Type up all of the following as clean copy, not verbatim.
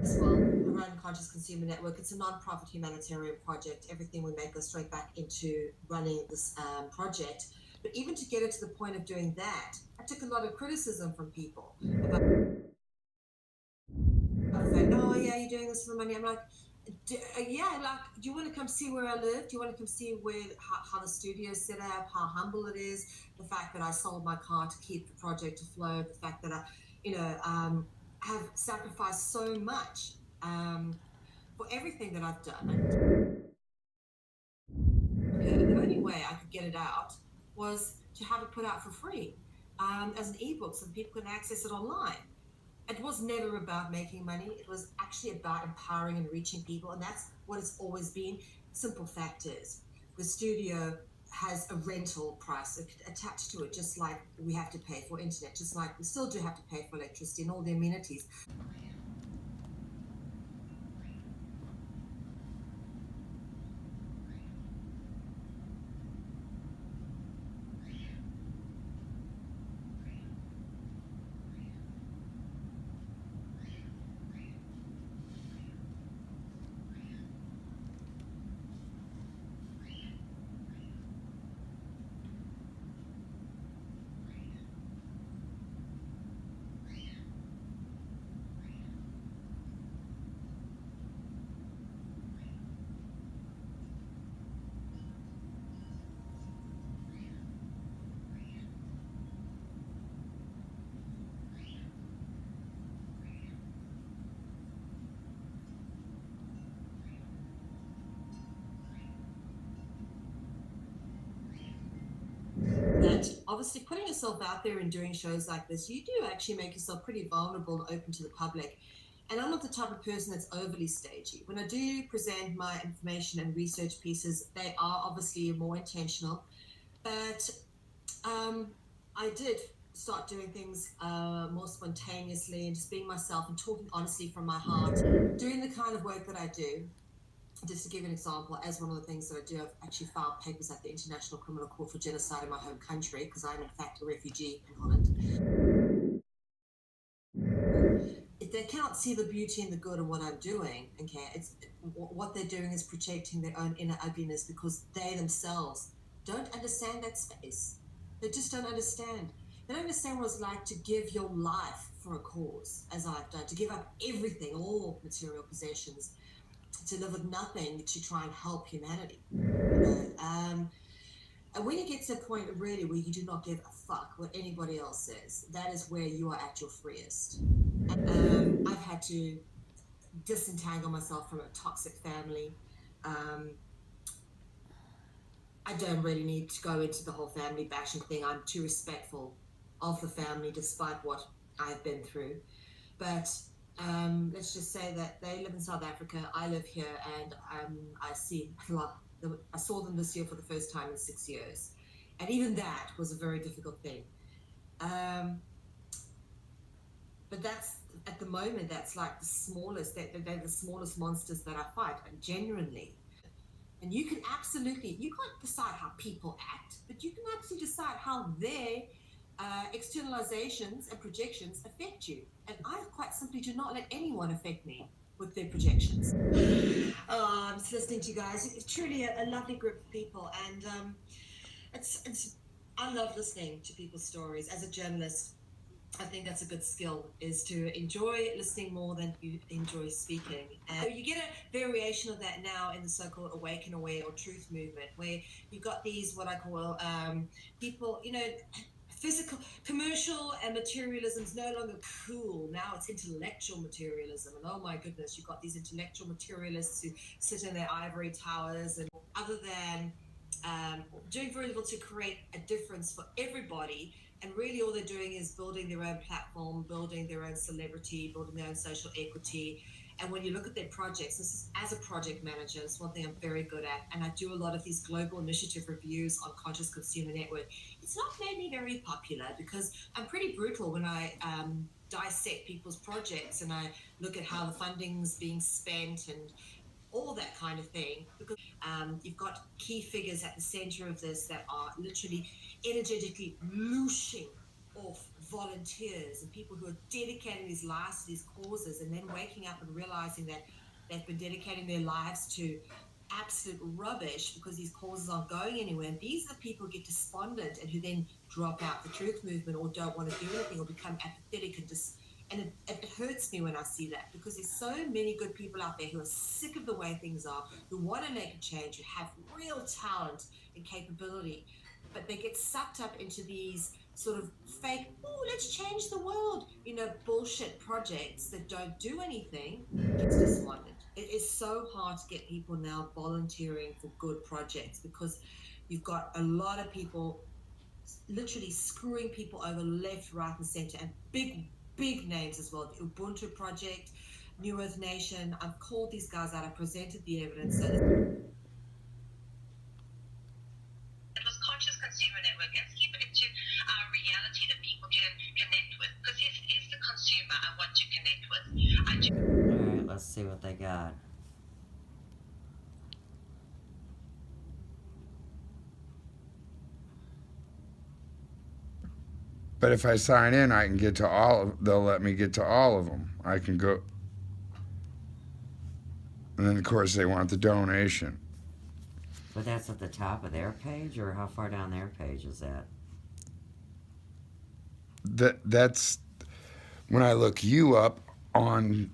as well. I run Conscious Consumer Network. It's a non-profit humanitarian project. Everything we make goes straight back into running this project. But even to get it to the point of doing that, I took a lot of criticism from people about the fact, oh yeah, you're doing this for money. I'm like, yeah, like, do you want to come see where I live? Do you want to come see how the studio is set up, how humble it is, the fact that I sold my car to keep the project afloat, the fact that I, have sacrificed so much for everything that I've done. And the only way I could get it out was to have it put out for free as an ebook so that people can access it online. It was never about making money. It was actually about empowering and reaching people. And that's what it's always been. Simple fact is the studio has a rental price attached to it, just like we have to pay for internet, just like we still do have to pay for electricity and all the amenities. That obviously putting yourself out there and doing shows like this, you do actually make yourself pretty vulnerable and open to the public. And I'm not the type of person that's overly stagey. When I do present my information and research pieces, they are obviously more intentional. But I did start doing things more spontaneously and just being myself and talking honestly from my heart, doing the kind of work that I do. Just to give an example, as one of the things that I do, I've actually filed papers at the International Criminal Court for genocide in my home country because I'm in fact a refugee in Holland. If they cannot see the beauty and the good in what I'm doing, okay, it's what they're doing is projecting their own inner ugliness because they themselves don't understand that space. They just don't understand. They don't understand what it's like to give your life for a cause, as I've done, to give up everything, all material possessions, to live with nothing to try and help humanity. And when you get to a point really where you do not give a fuck what anybody else says, that is where you are at your freest. I've had to disentangle myself from a toxic family. I don't really need to go into the whole family bashing thing. I'm too respectful of the family despite what I've been through. But let's just say that they live in South Africa, I live here, and I saw them this year for the first time in 6 years. And even that was a very difficult thing. But that's, at the moment, that's like the smallest, they're the smallest monsters that I fight, and genuinely. And you can't decide how people act, but you can actually decide how their externalizations and projections affect you. And I quite simply do not let anyone affect me with their projections. Oh, I'm just listening to you guys. It's truly a lovely group of people, and I love listening to people's stories. As a journalist, I think that's a good skill, is to enjoy listening more than you enjoy speaking. And you get a variation of that now in the so-called awaken aware or truth movement, where you've got these, what I call people, physical, commercial and materialism is no longer cool. Now it's intellectual materialism. And oh my goodness, you've got these intellectual materialists who sit in their ivory towers, and other than doing very little to create a difference for everybody. And really all they're doing is building their own platform, building their own celebrity, building their own social equity. And when you look at their projects, this is, as a project manager, it's one thing I'm very good at. And I do a lot of these global initiative reviews on Conscious Consumer Network. It's not made me very popular because I'm pretty brutal when I dissect people's projects and I look at how the funding's being spent and all that kind of thing, because you've got key figures at the center of this that are literally energetically looshing off volunteers and people who are dedicating these lives to these causes, and then waking up and realizing that they've been dedicating their lives to absolute rubbish because these causes aren't going anywhere. And these are the people who get despondent and who then drop out the truth movement or don't want to do anything or become apathetic and it hurts me when I see that, because there's so many good people out there who are sick of the way things are, who want to make a change, who have real talent and capability, but they get sucked up into these sort of fake, oh, let's change the world, bullshit projects that don't do anything. It's despondent. It is so hard to get people now volunteering for good projects because you've got a lot of people literally screwing people over left, right, and center, and big names as well. The Ubuntu Project, New Earth Nation. I've called these guys out. I presented the evidence. So it was Conscious Consumer Network. Let's keep it into reality that people can connect with, because he's the consumer I want to connect with. Alright, let's see what they got. But if I sign in, I can get to they'll let me get to all of them. I can go. And then, of course, they want the donation. But that's at the top of their page, or how far down their page is that? That's when I look you up on,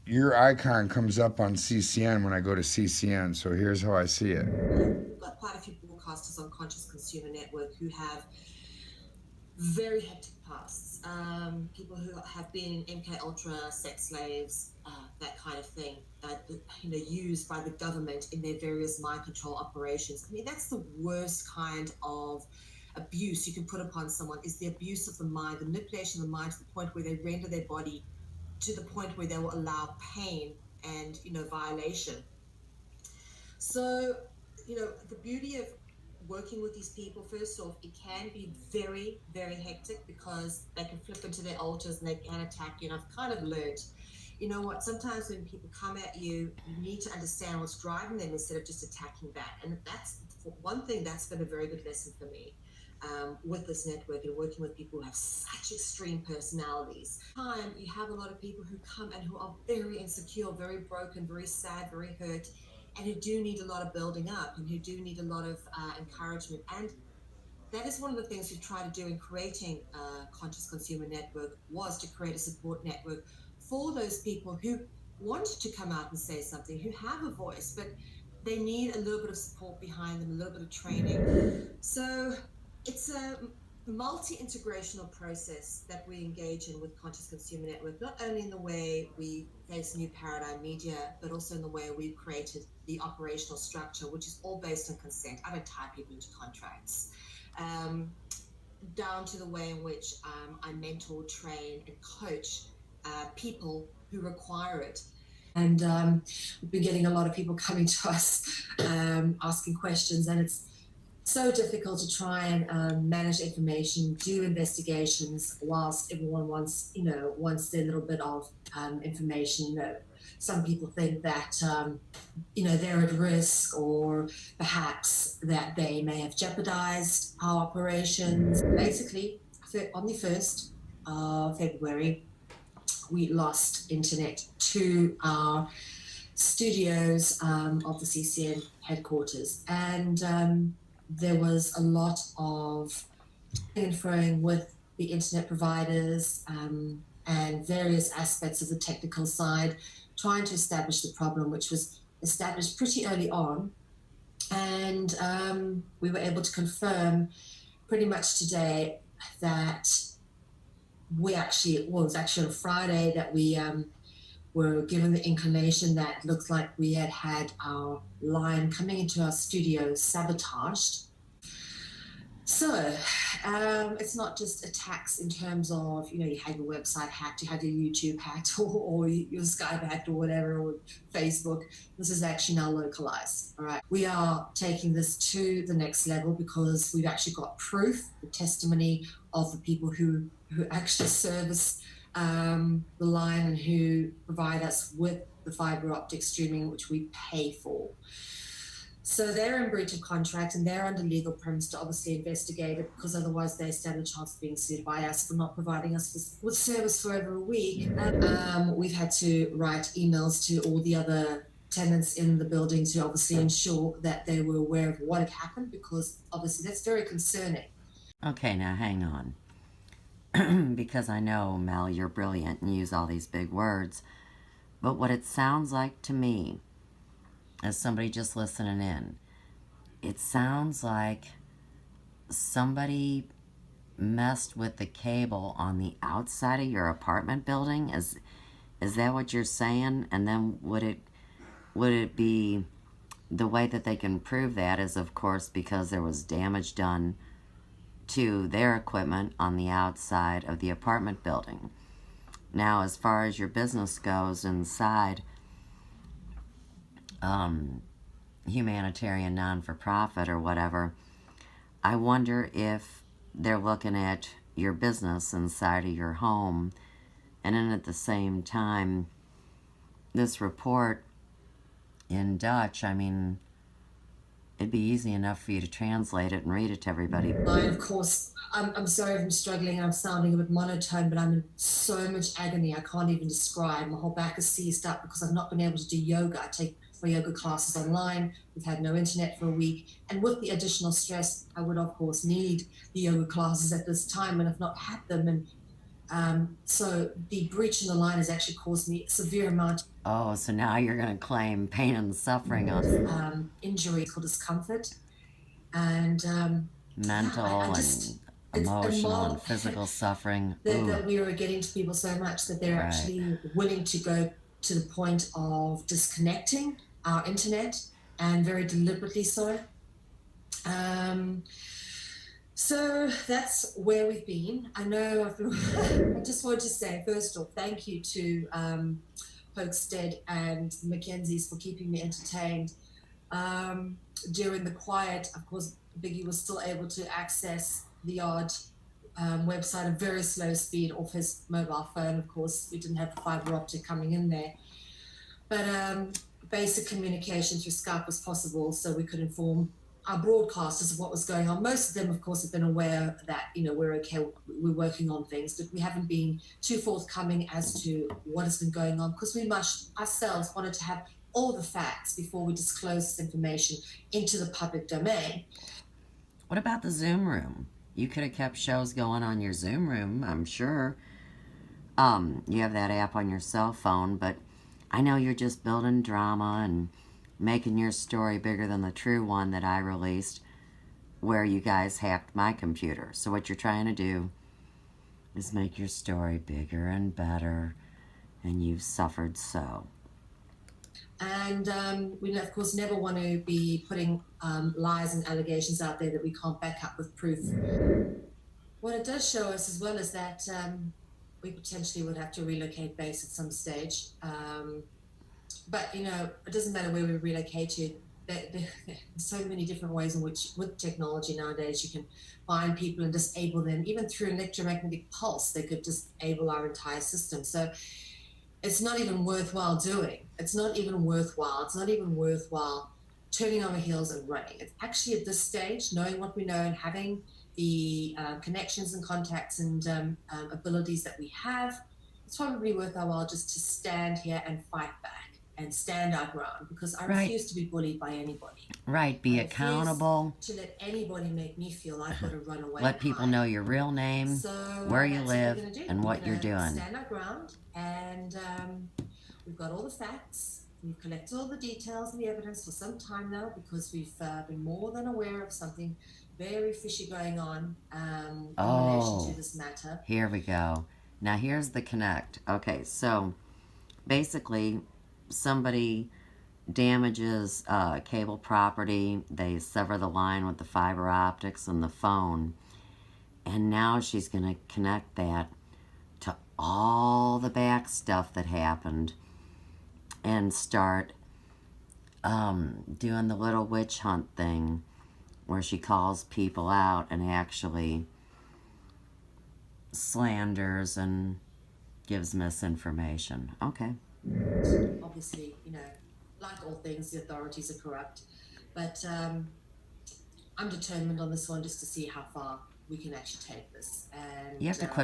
your icon comes up on CCN when I go to CCN. So here's how I see it. We've got quite a few broadcasters on Conscious Consumer Network who have very hectic pasts. People who have been MK Ultra, sex slaves, that kind of thing, used by the government in their various mind control operations. I mean, that's the worst kind of abuse you can put upon someone, is the abuse of the mind, the manipulation of the mind to the point where they render their body to the point where they will allow pain and, violation. So, the beauty of working with these people, first off, it can be very, very hectic because they can flip into their altars and they can attack you. And I've kind of learned, sometimes when people come at you, you need to understand what's driving them instead of just attacking back. And that's one thing that's been a very good lesson for me with this network and working with people who have such extreme personalities. You have a lot of people who come and who are very insecure, very broken, very sad, very hurt, and who do need a lot of building up and who do need a lot of encouragement. And that is one of the things we've tried to do in creating Conscious Consumer Network, was to create a support network for those people who want to come out and say something, who have a voice, but they need a little bit of support behind them, a little bit of training. So it's a multi-integrational process that we engage in with Conscious Consumer Network, not only in the way we face New Paradigm Media, but also in the way we've created the operational structure, which is all based on consent. I don't tie people into contracts. Down to the way in which I mentor, train, and coach people who require it. And we've been getting a lot of people coming to us asking questions, and it's so difficult to try and manage information, do investigations, whilst everyone wants their little bit of information. Some people think that they're at risk, or perhaps that they may have jeopardized our operations. Basically, on the 1st of February, we lost internet to our studios of the CCN headquarters, and there was a lot of inferring with the internet providers and various aspects of the technical side, trying to establish the problem, which was established pretty early on. And we were able to confirm pretty much today that it was actually on Friday that we were given the inclination that it looked like we had our line coming into our studio sabotaged. So it's not just attacks in terms of, you had your website hacked, you had your YouTube hacked, or your Skype hacked, or whatever, or Facebook. This is actually now localized. All right. We are taking this to the next level because we've actually got proof, the testimony of the people who actually service the line and who provide us with the fiber optic streaming, which we pay for. So they're in breach of contract and they're under legal premise to obviously investigate it, because otherwise they stand a chance of being sued by us for not providing us with service for over a week. We've had to write emails to all the other tenants in the building to obviously ensure that they were aware of what had happened, because obviously that's very concerning. Okay, now hang on. Because I know, Mel, you're brilliant and use all these big words. But what it sounds like to me, as somebody just listening in, it sounds like somebody messed with the cable on the outside of your apartment building. Is that what you're saying? And then would it be, the way that they can prove that is, of course, because there was damage done to their equipment on the outside of the apartment building. Now, as far as your business goes inside, humanitarian non-for-profit or whatever, I wonder if they're looking at your business inside of your home, and then at the same time, this report in Dutch, I mean, it'd be easy enough for you to translate it and read it to everybody. Of course, I'm sorry if I'm struggling. I'm sounding a bit monotone, but I'm in so much agony I can't even describe. My whole back is seized up because I've not been able to do yoga. I take my yoga classes online. We've had no internet for a week. And with the additional stress, I would, of course, need the yoga classes at this time, and I've not had them. And so the breach in the line has actually caused me a severe amount Oh, so now you're going to claim pain and suffering on injury or discomfort. And mental and emotional and physical suffering. That we were getting to people so much that they're actually willing to go to the point of disconnecting our internet, and very deliberately so. So that's where we've been. I know I just want to say, first off, thank you to Hoaxstead and the Mackenzies for keeping me entertained. During the quiet, of course, Biggie was still able to access the odd website at very slow speed off his mobile phone. Of course, we didn't have the fiber optic coming in there. But basic communication through Skype was possible, so we could inform our broadcasters of what was going on. Most of them, of course, have been aware that, you know, we're okay, we're working on things, but we haven't been too forthcoming as to what has been going on, because we must ourselves wanted to have all the facts before we disclose this information into the public domain. What about the Zoom room? You could have kept shows going on your Zoom room, I'm sure. You have that app on your cell phone, but I know you're just building drama and making your story bigger than the true one that I released, where you guys hacked my computer. So what you're trying to do is make your story bigger and better, and you've suffered so. And we, of course, never want to be putting lies and allegations out there that we can't back up with proof. What it does show us as well is that we potentially would have to relocate base at some stage. But, you know, it doesn't matter where we relocate to. There's so many different ways in which, with technology nowadays, you can find people and disable them. Even through an electromagnetic pulse, they could disable our entire system. So it's not even worthwhile doing. It's not even worthwhile turning on our heels and running. It's actually at this stage, knowing what we know and having the connections and contacts and abilities that we have, it's probably worth our while just to stand here and fight back and stand our ground, because I refuse to be bullied by anybody. Right, be accountable. To let anybody make me feel I've got to run away. Let people know your real name, where you live, and what you're doing. Stand our ground, and we've got all the facts. We've collected all the details and the evidence for some time now, because we've been more than aware of something very fishy going on in relation to this matter. Here we go. Now here's the connect. Okay, so basically somebody damages cable property. They sever the line with the fiber optics and the phone. And now she's going to connect that to all the back stuff that happened and start doing the little witch hunt thing where she calls people out and actually slanders and gives misinformation. Okay. Obviously, you know, like all things, the authorities are corrupt. But I'm determined on this one just to see how far we can actually take this. And You have to quit